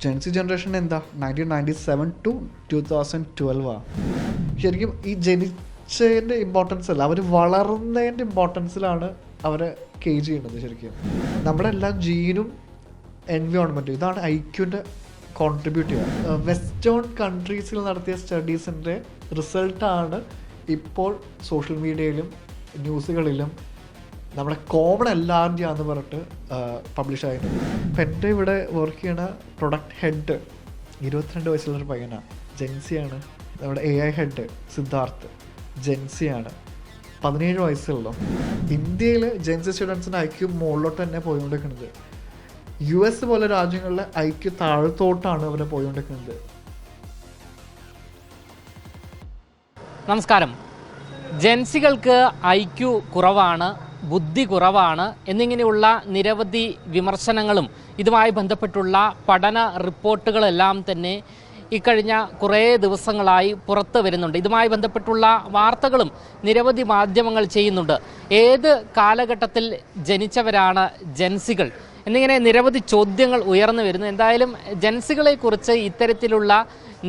Jency generation എന്താ 1997 to 2012 ശരിക്കും ഈ ജനിച്ചതിൻ്റെ ഇമ്പോർട്ടൻസ് അല്ല, അവർ വളർന്നതിൻ്റെ ഇമ്പോർട്ടൻസിലാണ് അവരെ കേജ് ചെയ്യുന്നത്. ശരിക്കും നമ്മുടെ എല്ലാ ജീനും എൻവയോൺമെൻറ്റും ഇതാണ് ഐക്യുവിൻ്റെ കോൺട്രിബ്യൂട്ട് ചെയ്യുക. വെസ്റ്റേൺ കൺട്രീസിൽ നടത്തിയ സ്റ്റഡീസിൻ്റെ റിസൾട്ടാണ് ഇപ്പോൾ സോഷ്യൽ മീഡിയയിലും ന്യൂസുകളിലും നമ്മുടെ കോമൺ എല്ലാവരുടെയാന്ന് പറഞ്ഞിട്ട് പബ്ലിഷ് ആയിട്ടുണ്ട്. ഇപ്പം എൻ്റെ ഇവിടെ വർക്ക് ചെയ്യണ പ്രൊഡക്റ്റ് ഹെഡ് 22 വയസ്സുള്ളൊരു പയ്യനാണ്, ജെൻസിയാണ്. നമ്മുടെ AI ഹെഡ് സിദ്ധാർത്ഥ് ജെൻസിയാണ്, 17 വയസ്സുള്ളൂ. ഇന്ത്യയിൽ ജെൻസി സ്റ്റുഡൻസിൻ്റെ ഐക്യു മുകളിലോട്ട് തന്നെ പോയിക്കൊണ്ടിരിക്കുന്നത്. US പോലെ രാജ്യങ്ങളിലെ ഐക്യു താഴത്തോട്ടാണ് അവർ പോയിക്കൊണ്ടിരിക്കുന്നത്. നമസ്കാരം. ജെൻസികൾക്ക് ഐക്യു കുറവാണ്, ബുദ്ധി കുറവാണ് എന്നിങ്ങനെയുള്ള നിരവധി വിമർശനങ്ങളും ഇതുമായി ബന്ധപ്പെട്ടുള്ള പഠന റിപ്പോർട്ടുകളെല്ലാം തന്നെ ഇക്കഴിഞ്ഞ കുറേ ദിവസങ്ങളായി പുറത്തു വരുന്നുണ്ട്. ഇതുമായി ബന്ധപ്പെട്ടുള്ള വാർത്തകളും നിരവധി മാധ്യമങ്ങൾ ചെയ്യുന്നുണ്ട്. ഏത് കാലഘട്ടത്തിൽ ജനിച്ചവരാണ് ജെൻസികൾ എന്നിങ്ങനെ നിരവധി ചോദ്യങ്ങൾ ഉയർന്നു വരുന്നു. എന്തായാലും ജെൻസികളെക്കുറിച്ച് ഇത്തരത്തിലുള്ള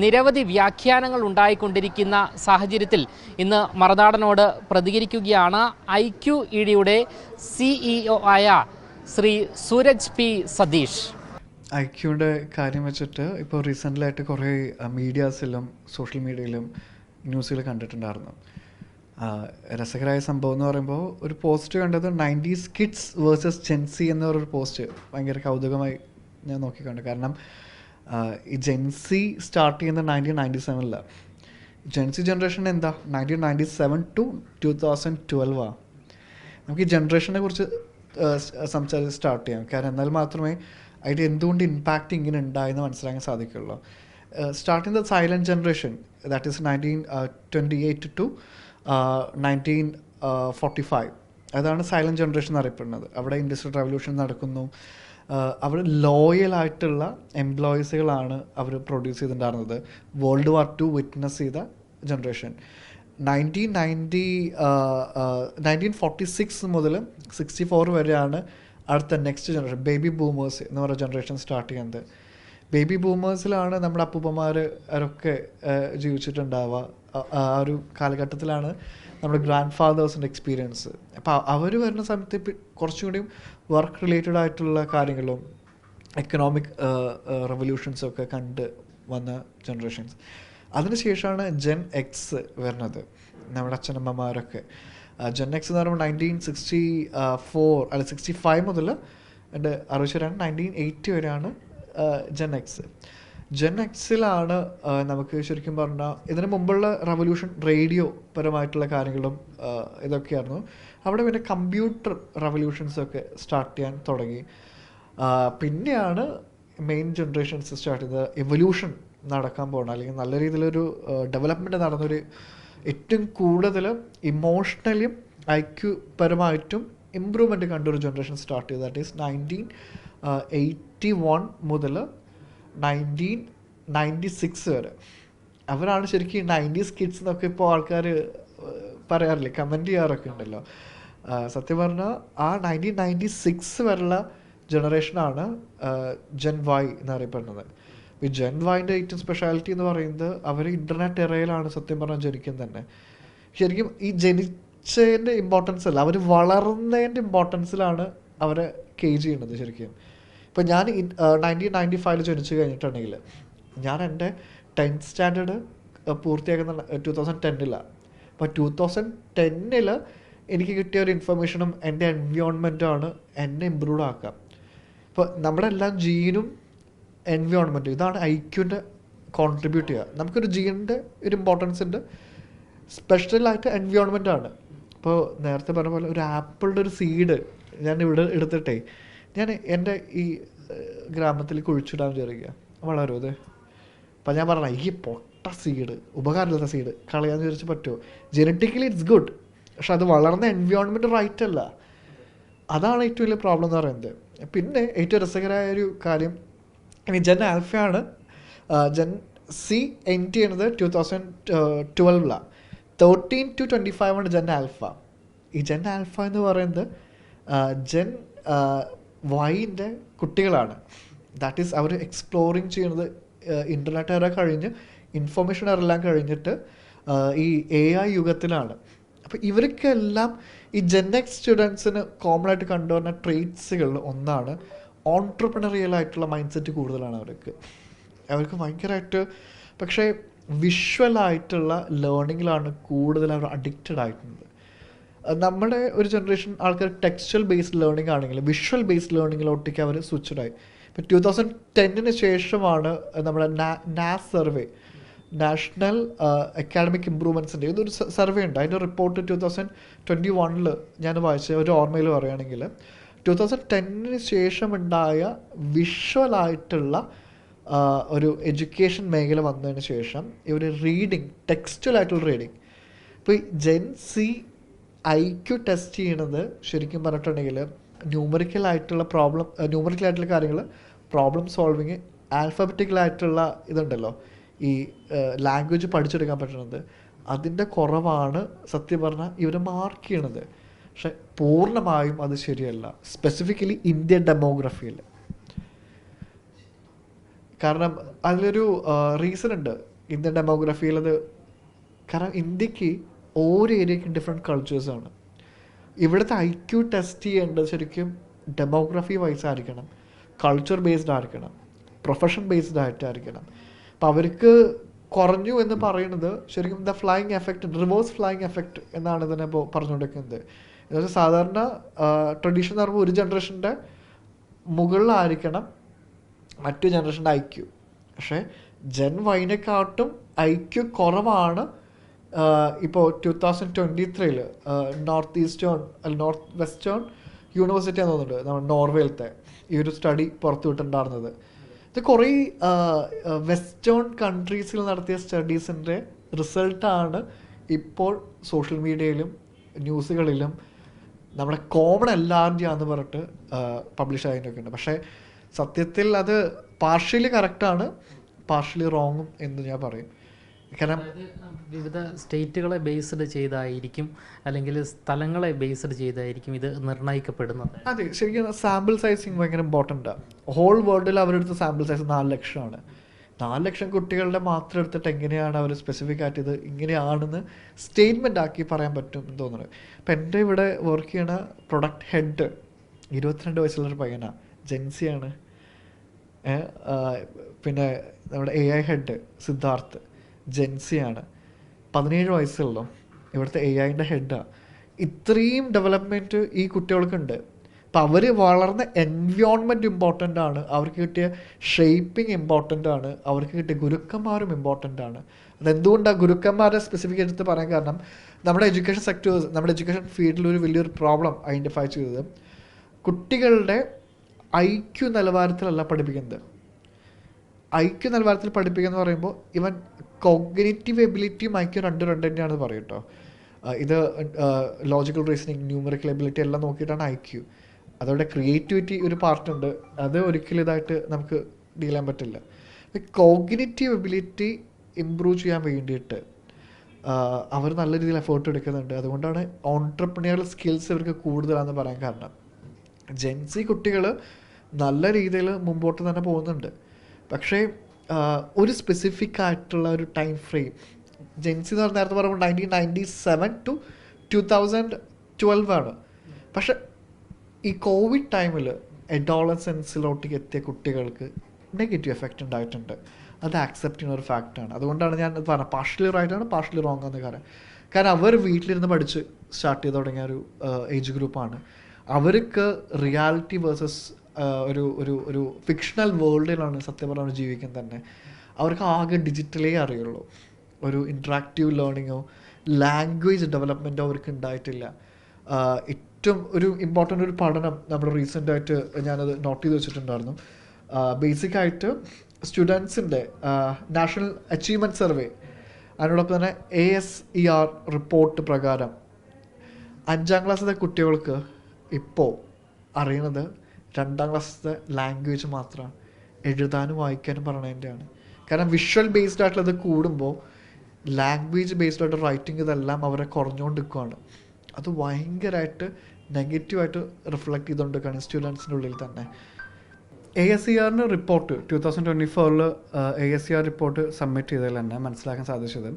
നിരവധി വ്യാഖ്യാനങ്ങൾ ഉണ്ടായിക്കൊണ്ടിരിക്കുന്ന സാഹചര്യത്തിൽ ഇന്ന് മറുനാടനോട് പ്രതികരിക്കുകയാണ് IQEDയുടെ CEO ആയ ശ്രീ സൂരജ് P. സതീഷ്. ഐക്യുവിൻ്റെ കാര്യം വെച്ചിട്ട് ഇപ്പോൾ റീസെൻ്റ്ലായിട്ട് കുറേ മീഡിയാസിലും സോഷ്യൽ മീഡിയയിലും ന്യൂസുകൾ കണ്ടിട്ടുണ്ടായിരുന്നു. രസകരമായ സംഭവം എന്ന് പറയുമ്പോൾ ഒരു പോസ്റ്റ് കണ്ടത് 90s കിഡ്സ് വേഴ്സസ് ജെൻസി എന്ന ഒരു പോസ്റ്റ് ഭയങ്കര കൗതുകമായി ഞാൻ നോക്കിക്കണ്ടു. കാരണം ഈ ജെൻസി സ്റ്റാർട്ട് ചെയ്യുന്നത് 1997 ജെൻസി ജനറേഷൻ എന്താ 1997 ടു 2012 നമുക്ക് ഈ ജനറേഷനെ കുറിച്ച് സംസാരിച്ച് സ്റ്റാർട്ട് ചെയ്യാം. കാരണം എന്നാൽ മാത്രമേ അതിൻ്റെ എന്തുകൊണ്ട് ഇമ്പാക്റ്റ് ഇങ്ങനെ ഉണ്ടായെന്ന് മനസ്സിലാക്കാൻ സാധിക്കുള്ളൂ. Starting the silent generation, that is 1928 to 1945 അതാണ് സൈലൻറ്റ് ജനറേഷൻ എന്നറിയപ്പെടുന്നത്. അവിടെ ഇൻഡസ്ട്രിയൽ റവല്യൂഷൻ നടക്കുന്നു. അവർ ലോയലായിട്ടുള്ള എംപ്ലോയീസുകളാണ് അവർ പ്രൊഡ്യൂസ് ചെയ്തിട്ടുണ്ടായിരുന്നത്. World War II വിറ്റ്നസ് ചെയ്ത ജനറേഷൻ. 1946 മുതൽ 64 വരെയാണ് അടുത്ത നെക്സ്റ്റ് ജനറേഷൻ ബേബി ബൂമേഴ്സ് എന്ന് പറയുന്ന ജനറേഷൻ സ്റ്റാർട്ട് ചെയ്യുന്നത്. ബേബി ബൂമേഴ്സിലാണ് നമ്മുടെ അപ്പൂപ്പന്മാർ അവരൊക്കെ ജീവിച്ചിട്ടുണ്ടാവുക. ആ ഒരു കാലഘട്ടത്തിലാണ് നമ്മുടെ ഗ്രാൻഡ് ഫാദേഴ്സിൻ്റെ എക്സ്പീരിയൻസ്. അപ്പോൾ അവർ വരുന്ന സമയത്ത് കുറച്ചും കൂടിയും വർക്ക് റിലേറ്റഡ് ആയിട്ടുള്ള കാര്യങ്ങളും എക്കണോമിക് റെവല്യൂഷൻസൊക്കെ കണ്ട് വന്ന ജനറേഷൻസ്. അതിനുശേഷമാണ് ജെൻ എക്സ് വരുന്നത്, നമ്മുടെ അച്ഛനമ്മമാരൊക്കെ. ജെൻ എക്സ് എന്ന് പറയുമ്പോൾ 1965 മുതൽ എൻ്റെ 1980 വരെയാണ് ജെൻ എക്സ്. ജെൻ എക്സിലാണ് നമുക്ക് ശരിക്കും പറഞ്ഞാൽ ഇതിന് മുമ്പുള്ള റവല്യൂഷൻ റേഡിയോ പരമായിട്ടുള്ള കാര്യങ്ങളും ഇതൊക്കെയായിരുന്നു. അവിടെ പിന്നെ കമ്പ്യൂട്ടർ റവല്യൂഷൻസൊക്കെ സ്റ്റാർട്ട് ചെയ്യാൻ തുടങ്ങി. പിന്നെയാണ് മെയിൻ ജനറേഷൻസ് സ്റ്റാർട്ട് ചെയ്തത്. എവല്യൂഷൻ നടക്കാൻ പോകണം, അല്ലെങ്കിൽ നല്ല രീതിയിലൊരു ഡെവലപ്മെൻറ്റ് നടന്നൊരു ഏറ്റവും കൂടുതൽ ഇമോഷണലിയും ഐക്യു പരമായിട്ടും ഇമ്പ്രൂവ്മെൻറ്റ് കണ്ടൊരു ജനറേഷൻ സ്റ്റാർട്ട് ചെയ്തത്. ദാറ്റ് ഈസ് 1981 മുതൽ 1996 വരെ. അവരാണ് ശരിക്കും 90s കിഡ്സ് എന്നൊക്കെ ഇപ്പോൾ ആൾക്കാർ പറയാറില്ലേ, കമൻറ്റ് ചെയ്യാറൊക്കെ ഉണ്ടല്ലോ. സത്യം പറഞ്ഞാൽ ആ 1996 വരെയുള്ള ജനറേഷനാണ് ജെൻ വൈ എന്നറിയപ്പെടുന്നത്. ഈ ജെൻ വൈൻ്റെ ഏറ്റവും സ്പെഷ്യാലിറ്റി എന്ന് പറയുന്നത് അവർ ഇൻ്റർനെറ്റ് എറയിലാണ് സത്യം പറഞ്ഞാൽ ജനിക്കുന്നത് തന്നെ. ശരിക്കും ഈ ജനിച്ചതിൻ്റെ ഇമ്പോർട്ടൻസ് അല്ല, അവർ വളർന്നതിൻ്റെ ഇമ്പോർട്ടൻസിലാണ് അവരെ കേജ് ചെയ്യുന്നത്. ശരിക്കും ഇപ്പം ഞാൻ 1995 ജനിച്ചു കഴിഞ്ഞിട്ടുണ്ടെങ്കിൽ ഞാൻ എൻ്റെ 10th സ്റ്റാൻഡേർഡ് പൂർത്തിയാക്കുന്ന 2010. അപ്പോൾ 2010 എനിക്ക് കിട്ടിയ ഒരു ഇൻഫർമേഷനും എൻ്റെ എൻവയോൺമെൻറ്റുമാണ് എന്നെ ഇമ്പ്രൂവ് ആക്കാം. ഇപ്പോൾ നമ്മുടെ എല്ലാ ജീനും എൻവയോൺമെൻറ്റും ഇതാണ് ഐക്യുവിൻ്റെ കോൺട്രിബ്യൂട്ട് ചെയ്യുക. നമുക്കൊരു ജീനിൻ്റെ ഒരു ഇമ്പോർട്ടൻസ് ഉണ്ട്, സ്പെഷ്യലായിട്ട് എൻവയോൺമെൻറ്റാണ്. ഇപ്പോൾ നേരത്തെ പറഞ്ഞ പോലെ ഒരു ആപ്പിളിൻ്റെ ഒരു സീഡ് ഞാൻ ഇവിടെ എടുത്തിട്ടേ ഞാൻ എൻ്റെ ഈ ഗ്രാമത്തിൽ കുഴിച്ചിടാൻ വിചാരിക്കുക, വളരും അത്. അപ്പം ഞാൻ പറഞ്ഞ ഈ പൊട്ട സീഡ്, ഉപകാരമില്ലാത്ത സീഡ് കളയാന്ന് വിചാരിച്ച് പറ്റുമോ? ജെനറ്റിക്കലി ഇറ്റ്സ് ഗുഡ്, പക്ഷെ അത് വളർന്ന എൻവയോൺമെൻറ്റ് റൈറ്റ് അല്ല. അതാണ് ഏറ്റവും വലിയ പ്രോബ്ലം എന്ന് പറയുന്നത്. പിന്നെ ഏറ്റവും രസകരമായ ഒരു കാര്യം, ഇനി ജെൻ ആൽഫയാണ്. ജെൻ സി എൻഡ് ചെയ്യുന്നത് 2012. 13 to 25 ആണ് ജെൻ ആൽഫ. ഈ ജെൻ ആൽഫ എന്ന് പറയുന്നത് ജെൻ വൈൻ്റെ കുട്ടികളാണ്. ദാറ്റ് ഈസ് അവർ എക്സ്പ്ലോറിങ് ചെയ്യുന്നത് ഇൻ്റർനെറ്റ് എറ കഴിഞ്ഞ് ഇൻഫർമേഷൻ എറെല്ലാം കഴിഞ്ഞിട്ട് ഈ AI യുഗത്തിലാണ്. അപ്പോൾ ഇവർക്കെല്ലാം ഈ ജെൻഎക്സ് സ്റ്റുഡൻസിന് കോമൺ ആയിട്ട് കണ്ടുവരുന്ന ട്രേറ്റ്സുകളിൽ ഒന്നാണ് ഓൺട്രപ്രണറിയൽ ആയിട്ടുള്ള മൈൻഡ് സെറ്റ് കൂടുതലാണ് അവർക്ക് ഭയങ്കരമായിട്ട്. പക്ഷേ വിഷ്വലായിട്ടുള്ള ലേണിങ്ങിലാണ് കൂടുതൽ അവർ അഡിക്റ്റഡ് ആയിട്ടുള്ളത്. നമ്മുടെ ഒരു ജനറേഷൻ ആൾക്കാർ ടെക്സ്റ്റൽ ബേസ്ഡ് ലേണിംഗ് ആണെങ്കിൽ വിഷ്വൽ ബേസ്ഡ് ലേണിങ്ങിലോട്ടേക്ക് അവർ സ്വിച്ച്ഡായി. ഇപ്പോൾ 2010 ശേഷമാണ് നമ്മുടെ നാസ് സർവേ, നാഷണൽ അക്കാഡമിക് ഇമ്പ്രൂവ്മെൻറ്റ്സിൻ്റെ ഇതൊരു സർവേ ഉണ്ട്. അതിൻ്റെ റിപ്പോർട്ട് 2021 ഞാൻ വായിച്ച ഒരു ഓർമ്മയിൽ പറയുകയാണെങ്കിൽ 2010 ശേഷമുണ്ടായ വിഷ്വലായിട്ടുള്ള ഒരു എഡ്യൂക്കേഷൻ മേഖല വന്നതിന് ശേഷം ഇവർ റീഡിങ്, ടെക്സ്റ്റലായിട്ടുള്ള റീഡിങ്. ഇപ്പോൾ ഈ ജെൻസി IQ ടെസ്റ്റ് ചെയ്യണത് ശരിക്കും പറഞ്ഞിട്ടുണ്ടെങ്കിൽ ന്യൂമറിക്കലായിട്ടുള്ള കാര്യങ്ങൾ, പ്രോബ്ലം സോൾവിങ്, ആൽഫബറ്റിക്കലായിട്ടുള്ള ഇതുണ്ടല്ലോ, ഈ ലാംഗ്വേജ് പഠിച്ചെടുക്കാൻ പറ്റുന്നത്, അതിൻ്റെ കുറവാണ് സത്യം പറഞ്ഞാൽ ഇവർ മാർക്ക് ചെയ്യണത്. പക്ഷെ പൂർണ്ണമായും അത് ശരിയല്ല, സ്പെസിഫിക്കലി ഇന്ത്യൻ ഡെമോഗ്രഫിയിൽ. കാരണം അതിലൊരു റീസൺ ഉണ്ട് ഇന്ത്യൻ ഡെമോഗ്രഫിയിൽ. അത് കാരണം ഇന്ത്യക്ക് ഓരോ ഏരിയയ്ക്കും ഡിഫറെൻറ്റ് കൾച്ചേഴ്സാണ്. ഇവിടുത്തെ IQ ടെസ്റ്റ് ചെയ്യേണ്ടത് ശരിക്കും ഡെമോഗ്രഫി വൈസ് ആയിരിക്കണം, കൾച്ചർ ബേസ്ഡ് ആയിരിക്കണം, പ്രൊഫഷൻ ബേസ്ഡ് ആയിട്ടായിരിക്കണം. അപ്പം അവർക്ക് കുറഞ്ഞു എന്ന് പറയുന്നത് ശരിക്കും the flying effect, reverse flying effect എന്നാണ് ഇതിനെ ഇപ്പോൾ പറഞ്ഞുകൊണ്ടിരിക്കുന്നത്. എന്നുവെച്ചാൽ സാധാരണ ട്രഡീഷൻ എന്ന് പറയുമ്പോൾ ഒരു ജനറേഷൻ്റെ മുകളിലായിരിക്കണം മറ്റു ജനറേഷൻ്റെ IQ. പക്ഷേ ജെൻ വൈനെക്കാട്ടും IQ കുറവാണ് ഇപ്പോൾ 2023 നോർത്ത് വെസ്റ്റേൺ യൂണിവേഴ്സിറ്റി എന്ന് തോന്നുന്നുണ്ട്, നമ്മുടെ നോർവേയിലത്തെ ഈ ഒരു സ്റ്റഡി പുറത്തുവിട്ടുണ്ടായിരുന്നത്. ഇത് കുറേ വെസ്റ്റേൺ കൺട്രീസിൽ നടത്തിയ സ്റ്റഡീസിൻ്റെ റിസൾട്ടാണ് ഇപ്പോൾ സോഷ്യൽ മീഡിയയിലും ന്യൂസുകളിലും നമ്മുടെ കോമൺ എല്ലാവരുടെയാണെന്ന് പറഞ്ഞിട്ട് പബ്ലിഷ് ആയതിനൊക്കെ ഉണ്ട്. പക്ഷേ സത്യത്തിൽ അത് പാർഷ്യലി കറക്റ്റാണ്, പാർഷ്യലി റോങ്ങും എന്ന് ഞാൻ പറയും. കാരണം വിവിധ സ്റ്റേറ്റുകളെ ബേസ്ഡ് ചെയ്തായിരിക്കും അല്ലെങ്കിൽ സ്ഥലങ്ങളെ ബേസ്ഡ് ചെയ്തായിരിക്കും ഇത് നിർണ്ണയിക്കപ്പെടുന്നത്. അതെ, ശരിക്കും സാമ്പിൾ സൈസിങ് ഭയങ്കര ഇമ്പോർട്ടൻ്റാണ്. ഹോൾ വേൾഡിൽ അവരെടുത്ത സാമ്പിൾ സൈസ് 4 ലക്ഷമാണ്. 4 ലക്ഷം കുട്ടികളുടെ മാത്രം എടുത്തിട്ട് എങ്ങനെയാണ് അവർ സ്പെസിഫിക് ആയിട്ട് ഇത് ഇങ്ങനെയാണെന്ന് സ്റ്റേറ്റ്മെൻ്റ് ആക്കി പറയാൻ പറ്റും എന്ന് തോന്നുന്നത്. ഇപ്പം എൻ്റെ ഇവിടെ വർക്ക് ചെയ്യണ പ്രൊഡക്റ്റ് ഹെഡ് 22 വയസ്സുള്ളൊരു പയ്യനാണ്, ജെൻസിയാണ്. പിന്നെ നമ്മുടെ AI ഹെഡ് സിദ്ധാർത്ഥ് ജെൻസിയാണ്, 17 വയസ്സുള്ളൂ. ഇവിടുത്തെ AIൻ്റെ ഹെഡാണ്. ഇത്രയും ഡെവലപ്മെൻറ്റ് ഈ കുട്ടികൾക്കുണ്ട്. അപ്പം അവർ വളർന്ന എൻവയോൺമെൻറ്റ് ഇമ്പോർട്ടൻ്റ് ആണ്, അവർക്ക് കിട്ടിയ ഷേപ്പിംഗ് ഇമ്പോർട്ടൻ്റ് ആണ്, അവർക്ക് കിട്ടിയ ഗുരുക്കന്മാരും ഇമ്പോർട്ടൻ്റ് ആണ്. അതെന്തുകൊണ്ടാണ് ഗുരുക്കന്മാരെ സ്പെസിഫിക് എടുത്ത് പറയാൻ കാരണം, നമ്മുടെ എഡ്യൂക്കേഷൻ സെക്ടേഴ്സ്, നമ്മുടെ എഡ്യൂക്കേഷൻ ഫീൽഡിൽ ഒരു വലിയൊരു പ്രോബ്ലം ഐഡൻറ്റിഫൈ ചെയ്തത് കുട്ടികളുടെ IQ നിലവാരത്തിലല്ല പഠിപ്പിക്കുന്നത്. IQ നിലവാരത്തിൽ പഠിപ്പിക്കുക എന്ന് പറയുമ്പോൾ ഇവൻ കോഗ്നിറ്റീവ് എബിലിറ്റിയും IQ 2 തന്നെയാണെന്ന് പറയും കേട്ടോ. ഇത് ലോജിക്കൽ റീസണിങ്, ന്യൂമറിക്കൽ എബിലിറ്റി എല്ലാം നോക്കിയിട്ടാണ് IQ. അതോടെ ക്രിയേറ്റിവിറ്റി ഒരു പാർട്ടുണ്ട്, അത് ഒരിക്കലും ഇതായിട്ട് നമുക്ക് ഡീൽ ചെയ്യാൻ പറ്റില്ല. കോഗ്നിറ്റീവ് എബിലിറ്റി ഇമ്പ്രൂവ് ചെയ്യാൻ വേണ്ടിയിട്ട് അവർ നല്ല രീതിയിൽ എഫേർട്ട് എടുക്കുന്നുണ്ട്. അതുകൊണ്ടാണ് ഓൺട്രപ്രണിയറൽ സ്കിൽസ് ഇവർക്ക് കൂടുതലാണെന്ന് പറയാൻ കാരണം. ജെൻസി കുട്ടികൾ നല്ല രീതിയിൽ മുമ്പോട്ട് തന്നെ പോകുന്നുണ്ട്. പക്ഷേ ഒരു സ്പെസിഫിക് ആയിട്ടുള്ള ഒരു ടൈം ഫ്രെയിം, ജെൻസി എന്ന് പറഞ്ഞ നേരത്തെ പറയുമ്പോൾ 1997 to 2012 ആണ്. പക്ഷെ ഈ കോവിഡ് ടൈമിൽ അഡോളസൻസിലോട്ടേക്ക് എത്തിയ കുട്ടികൾക്ക് നെഗറ്റീവ് എഫക്റ്റ് ഉണ്ടായിട്ടുണ്ട്. അത് ആക്സെപ്റ്റ് ചെയ്യുന്ന ഒരു ഫാക്റ്റാണ്. അതുകൊണ്ടാണ് ഞാൻ പറഞ്ഞത് പാർഷ്യലി റൈറ്റാണ്, പാർഷ്യലി റോങ് എന്ന് കാരണം അവർ വീട്ടിലിരുന്ന് പഠിച്ച് സ്റ്റാർട്ട് ചെയ്ത് തുടങ്ങിയ ഒരു ഏജ് ഗ്രൂപ്പാണ്. അവർക്ക് റിയാലിറ്റി വേഴ്സസ് ഒരു ഒരു ഒരു ഫിക്ഷണൽ വേൾഡിലാണ് സത്യം പറഞ്ഞാൽ ജീവിക്കുന്നത് തന്നെ. അവർക്ക് ആകെ ഡിജിറ്റലേ അറിയുള്ളൂ. ഒരു ഇൻട്രാക്റ്റീവ് ലേണിങ്ങോ ലാംഗ്വേജ് ഡെവലപ്മെൻറ്റോ അവർക്ക് ഉണ്ടായിട്ടില്ല. ഏറ്റവും ഒരു ഇമ്പോർട്ടൻ്റ് ഒരു പഠനം നമ്മൾ റീസെൻ്റായിട്ട് ഞാനത് നോട്ട് ചെയ്ത് വെച്ചിട്ടുണ്ടായിരുന്നു. ബേസിക്കായിട്ട് സ്റ്റുഡൻസിൻ്റെ നാഷണൽ അച്ചീവ്മെൻറ്റ് സർവേ, അതിനോടൊപ്പം തന്നെ ASER റിപ്പോർട്ട് പ്രകാരം 5ാം ക്ലാസ്സിലെ കുട്ടികൾക്ക് ഇപ്പോൾ അറിയണത് 2ാം ക്ലാസ്സിലെ ലാംഗ്വേജ് മാത്രമാണ്. എഴുതാനും വായിക്കാനും പറയണതിൻ്റെയാണ്. കാരണം വിഷ്വൽ ബേസ്ഡ് ആയിട്ടുള്ളത് കൂടുമ്പോൾ ലാംഗ്വേജ് ബേസ്ഡ് ആയിട്ട് റൈറ്റിംഗ് ഇതെല്ലാം അവരെ കുറഞ്ഞുകൊണ്ടിരിക്കുകയാണ്. അത് ഭയങ്കരമായിട്ട് നെഗറ്റീവായിട്ട് റിഫ്ലക്റ്റ് ചെയ്തുകൊണ്ടിരിക്കുകയാണ് സ്റ്റുഡൻസിൻ്റെ ഉള്ളിൽ തന്നെ. ASER report 2024 ASER report submit ചെയ്തതിൽ തന്നെ മനസ്സിലാക്കാൻ സാധിച്ചത്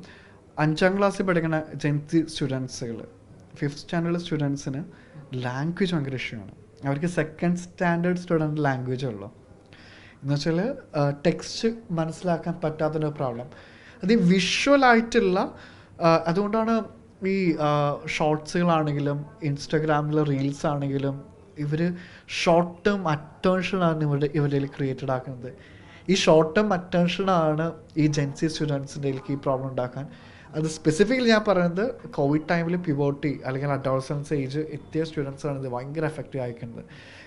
5ാം ക്ലാസ്സിൽ പഠിക്കുന്ന ജെൻസി സ്റ്റുഡൻസുകൾ 5th സ്റ്റാൻഡേർഡ് സ്റ്റുഡൻസിന് ലാംഗ്വേജ് ഭയങ്കര ഇഷ്യമാണ്. അവർക്ക് 2nd സ്റ്റാൻഡേർഡ് സ്റ്റുഡൻറ്റ് ലാംഗ്വേജേ ഉള്ളൂ. എന്ന് വെച്ചാൽ ടെക്സ്റ്റ് മനസ്സിലാക്കാൻ പറ്റാത്തൊരു പ്രോബ്ലം. അത് വിഷ്വലായിട്ടുള്ള അതുകൊണ്ടാണ് ഈ ഷോർട്സുകളാണെങ്കിലും ഇൻസ്റ്റഗ്രാമിലെ റീൽസ് ആണെങ്കിലും ഇവർ ഷോർട്ട് ടേം അറ്റൻഷനാണ് ഇവരുടെ ക്രിയേറ്റഡ് ആക്കുന്നത്. ഈ ഷോർട്ട് ടേം അറ്റൻഷനാണ് ഈ ജെൻസി സ്റ്റുഡൻസിൻ്റെ ഈ പ്രോബ്ലം ഉണ്ടാക്കാൻ. അത് സ്പെസിഫിക്കലി ഞാൻ പറയുന്നത് കോവിഡ് ടൈമിൽ പ്യൂബർട്ടി അല്ലെങ്കിൽ അഡോളസൻസ് ഏജ് എത്തിയ സ്റ്റുഡൻസാണ് ഇത് ഭയങ്കര എഫക്റ്റീവ് ആയിരിക്കുന്നത്.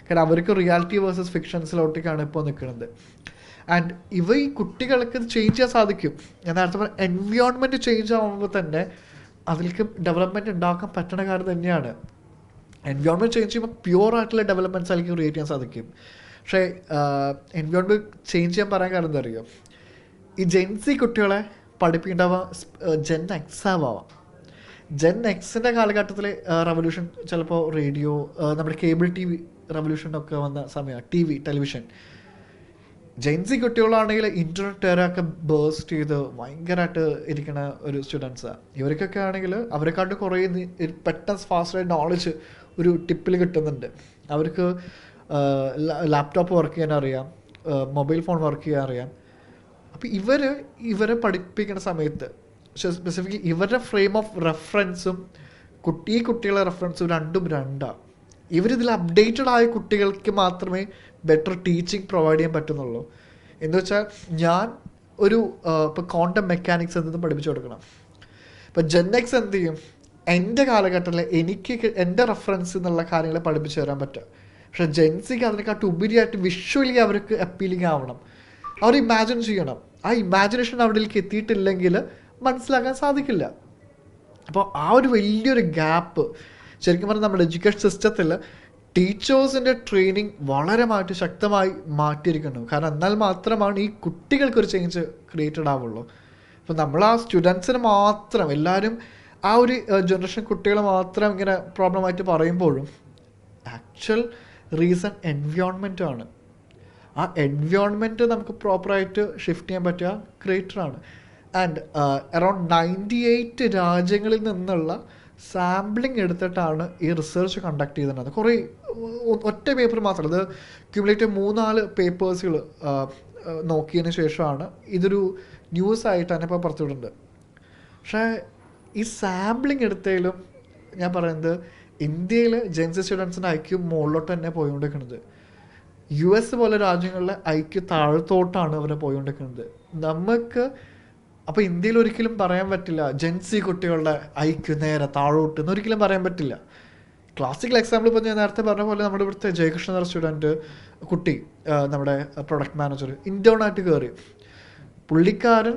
കാരണം അവർക്ക് റിയാലിറ്റി വേഴ്സസ് ഫിക്ഷൻസിലോട്ടേക്കാണ് ഇപ്പോൾ നിൽക്കുന്നത്. ആൻഡ് ഈ കുട്ടികൾക്ക് ഇത് ചേഞ്ച് ചെയ്യാൻ സാധിക്കും. ഞാൻ നേരത്തെ പറഞ്ഞ എൻവയോൺമെൻറ്റ് ചേഞ്ച് ആകുമ്പോൾ തന്നെ അതിലേക്ക് ഡെവലപ്മെൻറ്റ് ഉണ്ടാക്കാൻ പറ്റുന്ന കാര്യം തന്നെയാണ്. എൻവയോൺമെൻറ്റ് ചേഞ്ച് ചെയ്യുമ്പോൾ പ്യുവറായിട്ടുള്ള ഡെവലപ്മെൻറ്റ്സ് അതിലേക്ക് ക്രിയേറ്റ് ചെയ്യാൻ സാധിക്കും. പക്ഷേ എൻവയോൺമെൻറ്റ് ചേഞ്ച് ചെയ്യാൻ പറയാൻ കാരണം എന്താ അറിയുമോ? ഈ ജെൻസി കുട്ടികളെ പഠിപ്പിക്കേണ്ടവ ജെൻ എക്സ് ആവാം. ജെൻ എക്സിൻ്റെ കാലഘട്ടത്തിൽ റവല്യൂഷൻ ചിലപ്പോൾ റേഡിയോ, നമ്മുടെ കേബിൾ TV റവല്യൂഷനൊക്കെ വന്ന സമയമാണ്, ടെലിവിഷൻ. ജെൻസി കുട്ടികളാണെങ്കിൽ ഇൻ്റർനെറ്റ് എറയൊക്കെ ബേസ്റ്റ് ചെയ്ത് ഭയങ്കരമായിട്ട് ഇരിക്കുന്ന ഒരു സ്റ്റുഡൻസാണ്. ഇവർക്കൊക്കെ ആണെങ്കിൽ അവരെക്കാട്ട് കുറേ പെട്ടെന്ന് ഫാസ്റ്റായിട്ട് നോളജ് ഒരു ടിപ്പിൽ കിട്ടുന്നുണ്ട്. അവർക്ക് ലാപ്ടോപ്പ് വർക്ക് ചെയ്യാൻ അറിയാം, മൊബൈൽ ഫോൺ വർക്ക് ചെയ്യാൻ അറിയാം. അപ്പോൾ ഇവരെ പഠിപ്പിക്കുന്ന സമയത്ത് സ്പെസിഫിക്കലി ഇവരുടെ ഫ്രെയിം ഓഫ് റെഫറൻസും ഈ കുട്ടികളുടെ റെഫറൻസും രണ്ടാണ്. ഇവരിതിൽ അപ്ഡേറ്റഡ് ആയ കുട്ടികൾക്ക് മാത്രമേ ബെറ്റർ ടീച്ചിങ് പ്രൊവൈഡ് ചെയ്യാൻ പറ്റുന്നുള്ളൂ. എന്ന് വെച്ചാൽ ഞാൻ ഇപ്പോൾ ക്വാണ്ടം മെക്കാനിക്സ് എന്തെന്ന് പഠിപ്പിച്ചു കൊടുക്കണം. ഇപ്പോൾ ജെൻ എക്സ് എന്ത് ചെയ്യും? എൻ്റെ കാലഘട്ടത്തിൽ എനിക്ക് എൻ്റെ റെഫറൻസ് എന്നുള്ള കാര്യങ്ങളെ പഠിപ്പിച്ചു തരാൻ പറ്റുക. പക്ഷേ ജെൻസിക്ക് അതിനെക്കാട്ട് ഉപരിയായിട്ട് വിഷ്വലി അവർക്ക് അപ്പീലിംഗ് ആവണം. അവർ ഇമാജിൻ ചെയ്യണം. ആ ഇമാജിനേഷൻ അവിടേക്ക് എത്തിയിട്ടില്ലെങ്കിൽ മനസ്സിലാക്കാൻ സാധിക്കില്ല. അപ്പോൾ ആ ഒരു വലിയൊരു ഗ്യാപ്പ് ശരിക്കും പറഞ്ഞാൽ നമ്മുടെ എഡ്യൂക്കേഷൻ സിസ്റ്റത്തിൽ ടീച്ചേഴ്സിൻ്റെ ട്രെയിനിങ് വളരെ ശക്തമായി മാറ്റിയിരിക്കുന്നു. കാരണം എന്നാൽ മാത്രമാണ് ഈ കുട്ടികൾക്കൊരു ചേഞ്ച് ക്രിയേറ്റഡ് ആവുള്ളൂ. അപ്പോൾ നമ്മൾ ആ സ്റ്റുഡൻസിന് മാത്രം എല്ലാവരും ആ ഒരു ജനറേഷൻ കുട്ടികൾ മാത്രം ഇങ്ങനെ പ്രോബ്ലമായിട്ട് പറയുമ്പോഴും ആക്ച്വൽ റീസൺ എൻവയോൺമെൻറ്റാണ്. ആ എൻവയോൺമെൻറ്റ് നമുക്ക് പ്രോപ്പറായിട്ട് ഷിഫ്റ്റ് ചെയ്യാൻ പറ്റുക ക്രിയേറ്ററാണ്. ആൻഡ് അറൗണ്ട് 98 രാജ്യങ്ങളിൽ നിന്നുള്ള സാമ്പിളിങ് എടുത്തിട്ടാണ് ഈ റിസർച്ച് കണ്ടക്ട് ചെയ്തിട്ടുള്ളത്. കുറേ ഒറ്റ പേപ്പർ മാത്രം, അത് ക്യുമുലേറ്റീവ് 3-4 പേപ്പേഴ്സുകൾ നോക്കിയതിന് ശേഷമാണ് ഇതൊരു ന്യൂസായിട്ട് തന്നെ ഇപ്പോൾ പുറത്തുവിടുന്നുണ്ട്. പക്ഷേ ഈ സാമ്പിളിങ് എടുത്തതിലും ഞാൻ പറയുന്നത് ഇന്ത്യയിൽ ജെൻസി സ്റ്റുഡൻസിൻ്റെ ഐക്യു മുകളിലോട്ട് തന്നെ പോയിക്കൊണ്ടിരിക്കുന്നത്. US പോലെ രാജ്യങ്ങളിലെ ഐക്യു താഴത്തോട്ടാണ് അവരെ പോയിക്കൊണ്ടിരിക്കുന്നത്. നമുക്ക് അപ്പോൾ ഇന്ത്യയിൽ ഒരിക്കലും പറയാൻ പറ്റില്ല ജെൻസി കുട്ടികളുടെ ഐക്യു നേരെ താഴോട്ട് എന്നൊരിക്കലും പറയാൻ പറ്റില്ല. ക്ലാസിക്കൽ എക്സാമ്പിൾ ഇപ്പോൾ ഞാൻ നേരത്തെ പറഞ്ഞ പോലെ നമ്മുടെ ഇവിടുത്തെ ജയകൃഷ്ണ സ്റ്റുഡൻറ്റ് കുട്ടി, നമ്മുടെ പ്രൊഡക്റ്റ് മാനേജർ ഇൻറ്റേണായിട്ട് കയറി. പുള്ളിക്കാരൻ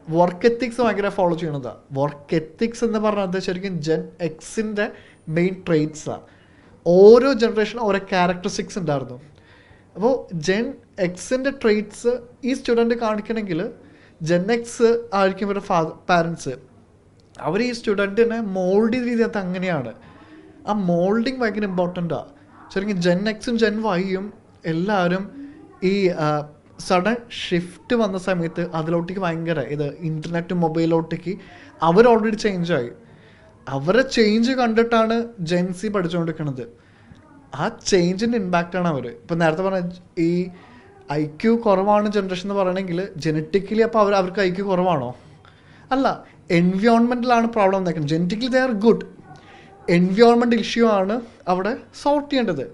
വർക്ക് എത്തിക്സ് ഭയങ്കര ഫോളോ ചെയ്യണതാണ്. വർക്ക് എത്തിക്സ് എന്ന് പറഞ്ഞത് ശരിക്കും ജെൻ എക്സിൻ്റെ മെയിൻ ട്രെയ്റ്റ്സാണ്. ഓരോ ജനറേഷനും ഓരോ ക്യാരക്ടറിസ്റ്റിക്സ് ഉണ്ടായിരുന്നു. അപ്പോൾ ജെൻ എക്സിൻ്റെ ട്രെയ്റ്റ്സ് ഈ സ്റ്റുഡൻറ്റ് കാണിക്കണമെങ്കിൽ ജെൻ എക്സ് ആയിരിക്കും ഇവരുടെ പാരൻസ്. അവർ ഈ സ്റ്റുഡൻറ്റിനെ മോൾഡ് ചെയ്ത രീതി അത് അങ്ങനെയാണ്. ആ മോൾഡിങ് ഭയങ്കര ഇമ്പോർട്ടൻ്റാണ്. ശരിക്കും ജെൻ എക്സും ജെൻ വൈയും എല്ലാവരും ഈ സഡൻ ഷിഫ്റ്റ് വന്ന സമയത്ത് അതിലോട്ടേക്ക് ഭയങ്കര ഇൻ്റർനെറ്റ് മൊബൈലിലോട്ടേക്ക് അവർ ഓൾറെഡി ചേഞ്ചായി. അവരെ ചേഞ്ച് കണ്ടിട്ടാണ് ജെൻസി പഠിച്ചുകൊണ്ടിരിക്കുന്നത്. ആ ചേഞ്ചിൻ്റെ ഇമ്പാക്റ്റാണ് അവർ. ഇപ്പം നേരത്തെ പറഞ്ഞ ഈ ഐക്യു കുറവാണ് ജനറേഷൻ എന്ന് പറയണമെങ്കിൽ ജനറ്റിക്കലി അപ്പോൾ അവർക്ക് ഐക്യു കുറവാണോ? അല്ല, എൻവയോൺമെൻറ്റിലാണ് പ്രോബ്ലം വന്നേക്കുന്നത്. Genetically they are good. Environment issue ആണ് അവിടെ സോൾവ് ചെയ്യേണ്ടത്.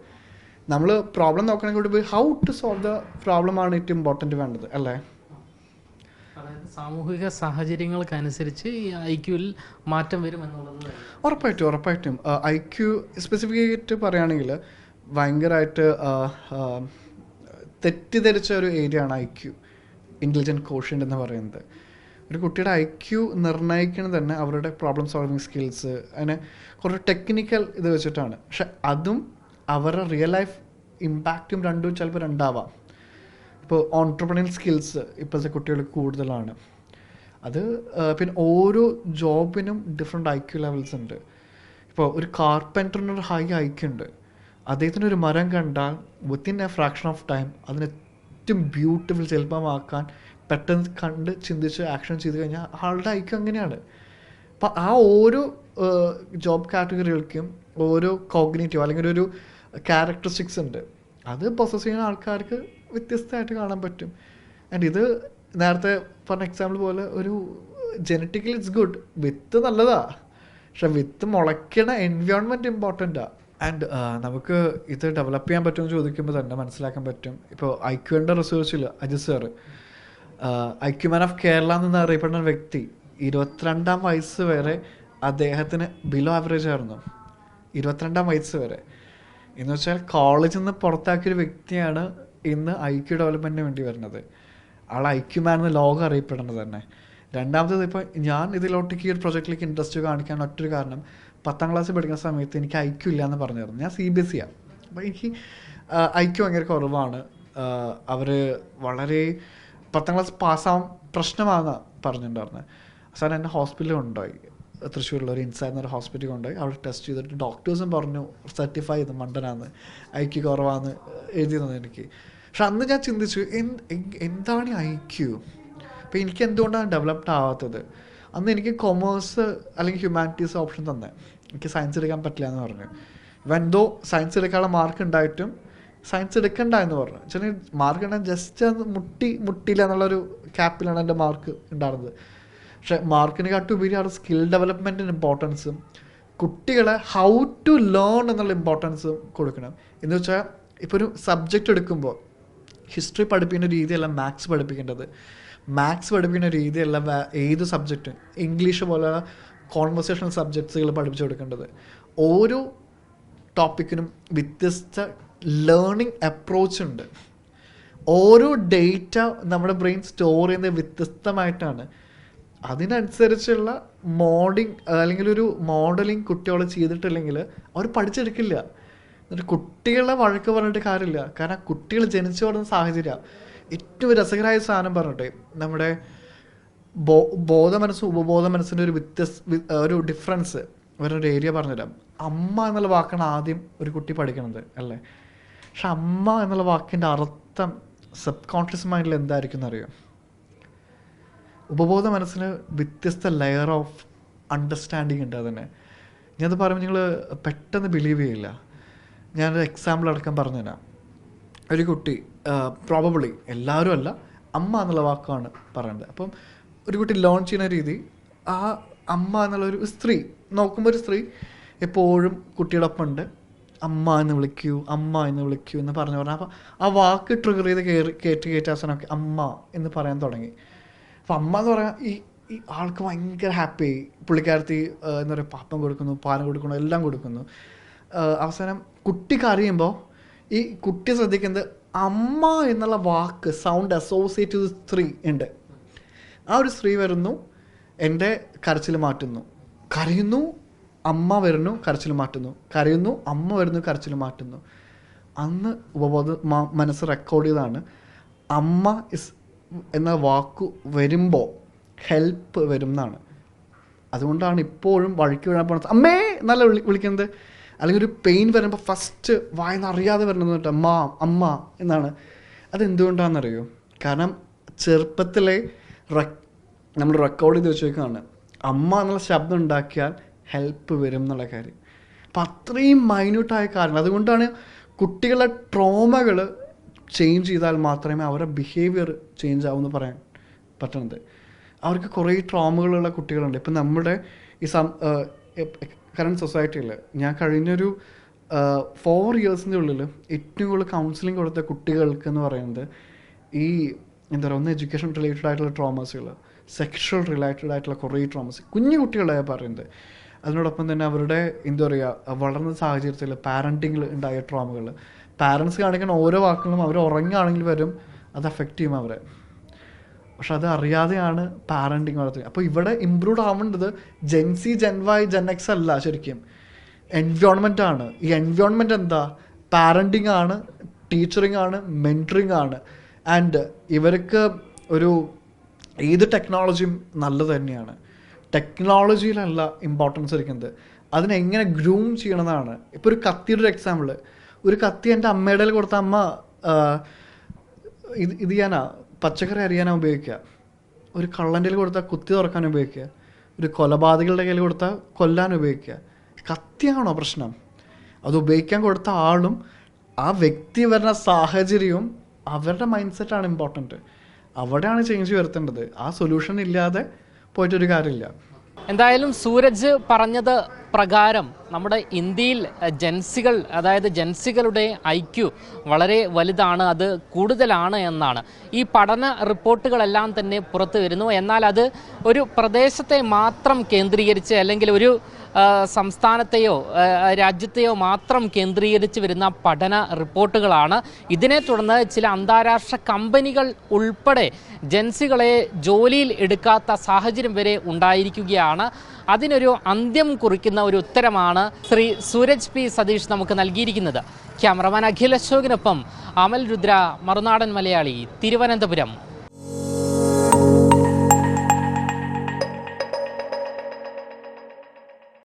നമ്മൾ പ്രോബ്ലം നോക്കണമെങ്കിൽ how to solve the problem ആണ് ഏറ്റവും ഇമ്പോർട്ടൻറ്റ് വേണ്ടത്, അല്ലേ? അതായത് സാമൂഹിക സാഹചര്യങ്ങൾക്കനുസരിച്ച് ഈ ഐക്യുവിൽ മാറ്റം വരും എന്നുള്ളത് ഉറപ്പായിട്ടും ഐക്യു സ്പെസിഫിക്കായിട്ട് പറയുകയാണെങ്കിൽ ഭയങ്കരമായിട്ട് തെറ്റിദ്ധരിച്ച ഒരു ഏരിയ ആണ് ഐക്യു, ഇൻ്റലിജൻറ്റ് കോഷ്യൻ്റ് എന്ന് പറയുന്നത്. ഒരു കുട്ടിയുടെ ഐക്യു നിർണ്ണയിക്കുന്നത് തന്നെ അവരുടെ പ്രോബ്ലം സോൾവിങ് സ്കിൽസ്, അങ്ങനെ കുറേ ടെക്നിക്കൽ ഇത് വെച്ചിട്ടാണ്. പക്ഷെ അതും അവരുടെ റിയൽ ലൈഫ് ഇമ്പാക്റ്റും രണ്ടും ചിലപ്പോൾ രണ്ടാവാം. ഇപ്പോൾ ഓൺട്രപ്രണൽ സ്കിൽസ് ഇപ്പോഴത്തെ കുട്ടികൾക്ക് കൂടുതലാണ്. അത് പിന്നെ ഓരോ ജോബിനും ഡിഫറെൻ്റ് ഐക്യു ലെവൽസ് ഉണ്ട്. ഇപ്പോൾ ഒരു കാർപ്പൻറ്ററിനൊരു ഹൈ ഐക്യു ഉണ്ട്, അദ്ദേഹത്തിന് ഒരു മരം കണ്ടാൽ within A fraction of time അതിന് ഏറ്റവും ബ്യൂട്ടിഫുൾ ശില്പമാക്കാൻ പെട്ടെന്ന് കണ്ട് ചിന്തിച്ച് ആക്ഷൻ ചെയ്ത് കഴിഞ്ഞാൽ ആളുടെ ഐക്യം അങ്ങനെയാണ്. അപ്പം ആ ഓരോ ജോബ് കാറ്റഗറികൾക്കും ഓരോ കോഗ്നേറ്റീവ് അല്ലെങ്കിൽ ഒരു ക്യാരക്ടറിസ്റ്റിക്സ് ഉണ്ട്. അത് പൊസസ് ചെയ്യുന്ന ആൾക്കാർക്ക് വ്യത്യസ്തമായിട്ട് കാണാൻ പറ്റും. ആൻഡ് ഇത് നേരത്തെ പറഞ്ഞ എക്സാമ്പിൾ പോലെ ഒരു ജനറ്റിക്കലി ഇറ്റ്സ് ഗുഡ്, വിത്ത് നല്ലതാ, പക്ഷെ വിത്ത് മുളയ്ക്കണ എൻവയോൺമെൻറ്റ് ഇമ്പോർട്ടൻ്റാണ്. ആൻഡ് നമുക്ക് ഇത് ഡെവലപ്പ് ചെയ്യാൻ പറ്റുമെന്ന് ചോദിക്കുമ്പോൾ തന്നെ മനസ്സിലാക്കാൻ പറ്റും. ഇപ്പോൾ ഐക്യുവിൻ്റെ റിസർച്ചിൽ അജിത് സാറ് ഐക്യുമാൻ ഓഫ് കേരള എന്ന് അറിയപ്പെടുന്ന വ്യക്തി 22-ാം വയസ്സ് വരെ അദ്ദേഹത്തിന് ബിലോ ആവറേജ് ആയിരുന്നു. 22-ാം വയസ്സ് വരെ എന്ന് വെച്ചാൽ കോളേജിൽ നിന്ന് പുറത്താക്കിയൊരു വ്യക്തിയാണ് ഇന്ന് ഐക്യു ഡെവലപ്മെൻറ്റിന് വേണ്ടി വരുന്നത്. ആൾ ഐക്യുമാൻ എന്ന് ലോകം അറിയപ്പെടുന്നത് തന്നെ. രണ്ടാമത്തേത്, ഇപ്പോൾ ഞാൻ ഇതിലോട്ടേക്ക് ഈ ഒരു പ്രൊജക്റ്റിലേക്ക് ഇൻട്രസ്റ്റ് കാണിക്കാൻ ഒറ്റൊരു കാരണം 10ാം ക്ലാസ്സിൽ പഠിക്കുന്ന സമയത്ത് എനിക്ക് ഐക്യു ഇല്ല എന്ന് പറഞ്ഞിരുന്നു. ഞാൻ CBSE ആണ്. അപ്പോൾ എനിക്ക് ഐക്യു ഭയങ്കര കുറവാണ്. അവർ വളരെ 10ാം ക്ലാസ് പാസ്സാവാൻ പ്രശ്നമാണെന്ന് പറഞ്ഞിട്ടുണ്ടായിരുന്നത്. അവസാനം എന്നെ ഹോസ്പിറ്റലിൽ കൊണ്ടുപോയി, തൃശ്ശൂരിലുള്ള ഒരു ഇൻസൈഡ് എന്നൊരു ഹോസ്പിറ്റലിൽ കൊണ്ടുപോയി. അവിടെ ടെസ്റ്റ് ചെയ്തിട്ട് ഡോക്ടേഴ്സും പറഞ്ഞു സർട്ടിഫൈ ചെയ്ത് മണ്ടനാന്ന്, ഐക്യു കുറവാന്ന് എഴുതി തന്നു എനിക്ക്. പക്ഷെ അന്ന് ഞാൻ ചിന്തിച്ചു എന്താണ് ഈ ഐക്യു, അപ്പോൾ എനിക്ക് എന്തുകൊണ്ടാണ് ഡെവലപ്ഡ് ആവാത്തത്. അന്ന് എനിക്ക് കൊമേഴ്സ് അല്ലെങ്കിൽ ഹ്യൂമാനിറ്റീസ് ഓപ്ഷൻ തന്നെ, എനിക്ക് സയൻസ് എടുക്കാൻ പറ്റില്ല എന്ന് പറഞ്ഞു. എന്തോ സയൻസ് എടുക്കാനുള്ള മാർക്ക് ഉണ്ടായിട്ടും സയൻസ് എടുക്കണ്ട എന്ന് പറഞ്ഞു. ചില മാർക്ക് ഉണ്ടാകും ജസ്റ്റ് അത് മുട്ടിയില്ല എന്നുള്ളൊരു ക്യാപ്പിലാണ് എൻ്റെ മാർക്ക് ഉണ്ടായിരുന്നത്. പക്ഷെ മാർക്കിനെക്കാട്ടും ഉപരി ആ സ്കിൽ ഡെവലപ്മെൻറ്റിന് ഇമ്പോർട്ടൻസും കുട്ടികളെ ഹൗ ടു ലേൺ എന്നുള്ള ഇമ്പോർട്ടൻസും കൊടുക്കണം. എന്ന് വെച്ചാൽ ഇപ്പോൾ ഒരു സബ്ജക്റ്റ് എടുക്കുമ്പോൾ ഹിസ്റ്ററി പഠിപ്പിക്കുന്ന രീതിയല്ല മാത്സ് പഠിപ്പിക്കേണ്ടത്, മാത്സ് പഠിപ്പിക്കുന്ന രീതിയല്ല ഏത് സബ്ജക്റ്റും, ഇംഗ്ലീഷ് പോലെയുള്ള കോൺവെർസേഷണൽ സബ്ജക്ട്സുകൾ പഠിപ്പിച്ചു കൊടുക്കേണ്ടത്. ഓരോ ടോപ്പിക്കിനും വ്യത്യസ്ത ലേണിംഗ് അപ്രോച്ച് ഉണ്ട്. ഓരോ ഡേറ്റ നമ്മുടെ ബ്രെയിൻ സ്റ്റോർ ചെയ്യുന്നത് വ്യത്യസ്തമായിട്ടാണ്. അതിനനുസരിച്ചുള്ള അല്ലെങ്കിൽ ഒരു മോഡലിംഗ് കുട്ടികൾ ചെയ്തിട്ടില്ലെങ്കിൽ അവർ പഠിച്ചെടുക്കില്ല. എന്നിട്ട് കുട്ടികളെ വഴക്ക് പറഞ്ഞിട്ട് കാര്യമില്ല. കാരണം കുട്ടികൾ ജനിച്ചു വളർന്ന സാഹചര്യമാണ്. ഏറ്റവും രസകരമായ സാധനം പറഞ്ഞിട്ടെ, നമ്മുടെ ബോധ മനസ്സും ഉപബോധ മനസ്സിൻ്റെ ഒരു ഡിഫറൻസ് വേറൊരു ഏരിയ പറഞ്ഞുതരാം. അമ്മ എന്നുള്ള വാക്കാണ് ആദ്യം ഒരു കുട്ടി പഠിക്കണത് അല്ലേ. പക്ഷെ അമ്മ എന്നുള്ള വാക്കിൻ്റെ അർത്ഥം സബ് കോൺഷ്യസ് മൈൻഡിൽ എന്തായിരിക്കും എന്നറിയാം. ഉപബോധ മനസ്സിന് വ്യത്യസ്ത ലെയർ ഓഫ് അണ്ടർസ്റ്റാൻഡിങ് ഉണ്ട്. അതിന് ഞാനത് പറയുമ്പോൾ നിങ്ങൾ പെട്ടെന്ന് ബിലീവ് ചെയ്യില്ല. ഞാനൊരു എക്സാമ്പിൾ അടക്കം പറഞ്ഞുതരാം. ഒരു കുട്ടി പ്രോബബിളി എല്ലാവരും അല്ല, അമ്മ എന്നുള്ള വാക്കാണ് പറയുന്നത്. അപ്പം ഒരു കുട്ടി ലേൺ ചെയ്യുന്ന രീതി, ആ അമ്മ എന്നുള്ളൊരു സ്ത്രീ നോക്കുമ്പോൾ ഒരു സ്ത്രീ എപ്പോഴും കുട്ടിയോടൊപ്പം ഉണ്ട്. അമ്മ എന്ന് വിളിക്കൂ, അമ്മ എന്ന് വിളിക്കൂ എന്ന് പറഞ്ഞു. അപ്പോൾ ആ വാക്ക് ട്രിഗർ ചെയ്ത് കയറ്റി അവസാനമൊക്കെ അമ്മ എന്ന് പറയാൻ തുടങ്ങി. അപ്പം അമ്മ എന്ന് പറയാൻ ഈ ആൾക്ക് ഭയങ്കര ഹാപ്പി. പുള്ളിക്കാരത്തി എന്താ പറയുക, പാപ്പം കൊടുക്കുന്നു, പാനം കൊടുക്കുന്നു, എല്ലാം കൊടുക്കുന്നു. അവസാനം കുട്ടി കരയുമ്പോൾ ഈ കുട്ടി ശ്രദ്ധിക്കുന്നത് അമ്മ എന്നുള്ള വാക്ക് സൗണ്ട് അസോസിയേറ്റ് ചെയ്ത് സ്ത്രീ ഉണ്ട്. ആ ഒരു സ്ത്രീ വരുന്നു, എൻ്റെ കരച്ചിൽ മാറ്റുന്നു. കരയുന്നു, അമ്മ വരുന്നു, കരച്ചിൽ മാറ്റുന്നു. കരയുന്നു, അമ്മ വരുന്നു, കരച്ചിൽ മാറ്റുന്നു. അന്ന് ഉപബോധ മനസ്സ് റെക്കോർഡ് ചെയ്താണ് അമ്മ എന്ന വാക്ക് വരുമ്പോൾ ഹെൽപ്പ് വരും എന്നാണ്. അതുകൊണ്ടാണ് ഇപ്പോഴും വഴിക്ക് വീഴാൻ പോകുന്നത് അമ്മേ എന്നല്ല വിളിക്കുന്നത്. അല്ലെങ്കിൽ ഒരു പെയിൻ വരുമ്പോൾ ഫസ്റ്റ് വായന അറിയാതെ വരുന്നത് അമ്മ അമ്മ എന്നാണ്. അതെന്തുകൊണ്ടാണെന്നറിയോ? കാരണം ചെറുപ്പത്തിലെ നമ്മൾ റെക്കോർഡ് ചെയ്ത് വെച്ചേക്കാണ് അമ്മ എന്നുള്ള ശബ്ദം ഉണ്ടാക്കിയാൽ ഹെൽപ്പ് വരും എന്നുള്ള കാര്യം. അപ്പം അത്രയും മൈന്യൂട്ടായ കാര്യങ്ങൾ. അതുകൊണ്ടാണ് കുട്ടികളുടെ ട്രോമകൾ ചേഞ്ച് ചെയ്താൽ മാത്രമേ അവരുടെ ബിഹേവിയർ ചേഞ്ച് ആവുമെന്ന് പറയാൻ പറ്റുന്നത്. അവർക്ക് കുറേ ട്രോമകളുള്ള കുട്ടികളുണ്ട്. ഇപ്പം നമ്മുടെ ഈ കറണ്ട് സൊസൈറ്റിയിൽ ഞാൻ കഴിഞ്ഞൊരു 4 ഇയേഴ്സിൻ്റെ ഉള്ളിൽ ഏറ്റവും കൂടുതൽ കൗൺസിലിംഗ് കൊടുത്ത കുട്ടികൾക്ക് എന്ന് പറയുന്നത് ഈ എന്താ പറയുക, ഒന്ന് എഡ്യൂക്കേഷൻ റിലേറ്റഡ് ആയിട്ടുള്ള ട്രോമാസുകൾ, സെക്ഷൽ റിലേറ്റഡ് ആയിട്ടുള്ള കുറേ ട്രോമസ് കുഞ്ഞു കുട്ടികളാണ് പറയുന്നത്. അതിനോടൊപ്പം തന്നെ അവരുടെ എന്താ പറയുക, വളർന്ന സാഹചര്യത്തിൽ പാരൻറ്റിങ്ങിൽ ഉണ്ടായ ട്രോമകൾ, പാരൻസ് കാണിക്കുന്ന ഓരോ വാക്കുകളും അവർ ഉറങ്ങുകയാണെങ്കിൽ വരും അത് അഫക്റ്റ് ചെയ്യും അവരെ. പക്ഷെ അത് അറിയാതെയാണ് പാരൻറ്റിങ് വളർത്തുക. അപ്പോൾ ഇവിടെ ഇമ്പ്രൂവ് ആവേണ്ടത് ജെൻസി, ജെൻവൈ, ജെൻഎക്സ് അല്ല, ശരിക്കും എൻവയോൺമെൻ്റ് ആണ്. ഈ എൻവയോൺമെൻറ്റ് എന്താ? പാരൻറ്റിങ് ആണ്, ടീച്ചറിങ് ആണ്, മെൻറ്ററിങ് ആണ്. ആൻഡ് ഇവർക്ക് ഏത് ടെക്നോളജിയും നല്ലത് തന്നെയാണ്. ടെക്നോളജിയിലല്ല ഇമ്പോർട്ടൻസ് ഇരിക്കുന്നത്, അതിനെങ്ങനെ ഗ്രൂം ചെയ്യണമെന്നാണ്. ഇപ്പോൾ ഒരു കത്തിയുടെ എക്സാമ്പിൾ, ഒരു കത്തി എൻ്റെ അമ്മയുടെ കയ്യിൽ കൊടുത്ത അമ്മ ഇത് ചെയ്യാനാ പച്ചക്കറി അരിയാനാ ഉപയോഗിക്കുക. ഒരു കള്ളൻ്റെ കയ്യിൽ കൊടുത്താൽ കുത്തി തുറക്കാൻ ഉപയോഗിക്കുക. ഒരു കൊലപാതകളുടെ കയ്യിൽ കൊടുത്താൽ കൊല്ലാൻ ഉപയോഗിക്കുക. കത്തിയാണോ പ്രശ്നം? അത് ഉപയോഗിക്കാൻ കൊടുത്ത ആളും ആ വ്യക്തി വരുന്ന സാഹചര്യവും അവരുടെ മൈൻഡ് സെറ്റാണ് ഇമ്പോർട്ടൻറ്റ്. അവിടെയാണ് ചേഞ്ച് വരുത്തേണ്ടത്. ആ സൊല്യൂഷൻ ഇല്ലാതെ പോയിട്ടൊരു കാര്യമില്ല. എന്തായാലും സൂരജ് പറഞ്ഞത് പ്രകാരം നമ്മുടെ ഇന്ത്യയിൽ ജൻസികൾ, അതായത് ജൻസികളുടെ IQ വളരെ വലുതാണ്, അത് കൂടുതലാണ് എന്നാണ്. ഈ പഠന റിപ്പോർട്ടുകളെല്ലാം തന്നെ പുറത്തു വരുന്നു. എന്നാൽ അത് ഒരു പ്രദേശത്തെ മാത്രം കേന്ദ്രീകരിച്ച്, അല്ലെങ്കിൽ ഒരു സംസ്ഥാനത്തെയോ രാജ്യത്തെയോ മാത്രം കേന്ദ്രീകരിച്ച് വരുന്ന പഠന റിപ്പോർട്ടുകളാണ്. ഇതിനെ തുടർന്ന് ചില അന്താരാഷ്ട്ര കമ്പനികൾ ഉൾപ്പെടെ ജൻസികളെ ജോലിയിൽ എടുക്കാത്ത സാഹചര്യം വരെ ഉണ്ടായിരിക്കുകയാണ്. അതിനൊരു അന്ത്യം കുറിക്കുന്ന ഒരു ഉത്തരമാണ് ശ്രീ സൂരജ് പി സതീഷ് നമുക്ക് നൽകിയിരിക്കുന്നത്. ക്യാമറമാൻ അഖിൽ അശോകിനൊപ്പം അമൽ രുദ്ര, മറുനാടൻ മലയാളി, തിരുവനന്തപുരം.